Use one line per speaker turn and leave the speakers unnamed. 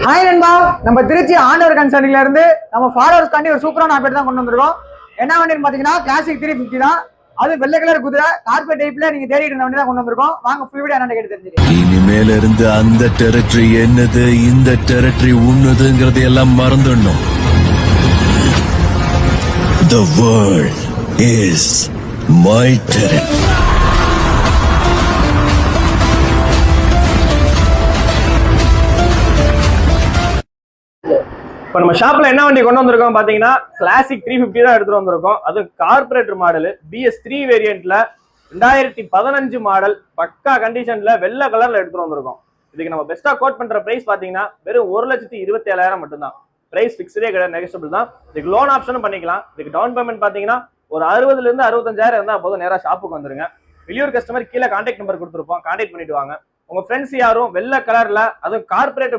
Hi நண்பா, நம்ம திருச்சி ஆண்டவர் கன்சர்னிங்ல இருந்து நம்ம ஃபாலோவர்ஸ் காண்டி ஒரு சூப்பரான அப்டேட் தான் கொண்டு வந்திருக்கோம். என்ன வண்டின்னு பாத்தீங்கன்னா கிளாசிக் 350 தான். அது வெள்ளை கலர் குதிரை கார்பெட் டைப்ல நீங்க தேடிட்டு இருந்த வண்டி தான் கொண்டு வந்திருக்கோம். வாங்க ஃபுல் வீடியோ என்னன்னு கேட்டு தெரிஞ்சுக்கலாம்.
இனிமேல இருந்து அந்த டெரிட்டரி என்னது, இந்த டெரிட்டரி உன்னதுங்கிறது எல்லாம் மறந்துடணும். The world is my territory.
இப்போ நம்ம ஷாப்ல என்ன வண்டி கொண்டு வந்திருக்கோம் பாத்தீங்கன்னா கிளாசிக் 350 தான் எடுத்துட்டு வந்திருக்கோம். அது கார்பரேட்டர் மாடல் BS3 வேரியன்ட்ல 2015 மாடல் பக்கா கண்டிஷன்ல வெள்ளை கலர்ல எடுத்துட்டு வந்திருக்கோம். இதுக்கு நம்ம பெஸ்டா கோட் பண்ற பிரைஸ் பாத்தீங்கன்னா வெறும் 1,27,000 மட்டும்தான். பிரைஸ் பிக்ஸ்டே கிடையாது, நெகோஷியபிள் தான். இதுக்கு லோன் ஆப்ஷனும் பண்ணிக்கலாம். இதுக்கு டவுன் பேமெண்ட் பாத்தீங்கன்னா ஒரு 60,000 இருந்து 65,000 இருந்தா போதும். நேரா ஷாப்புக்கு வந்துருங்க. வெளியூர் கஸ்டமர் கீழே கான்டாக்ட் நம்பர் கொடுத்துருப்போம், கான்டாக்ட் பண்ணிட்டு வாங்க. உங்க ஃப்ரெண்ட்ஸ் யாரும் வெள்ளை கலர்ல அதுவும் கார்பரேட்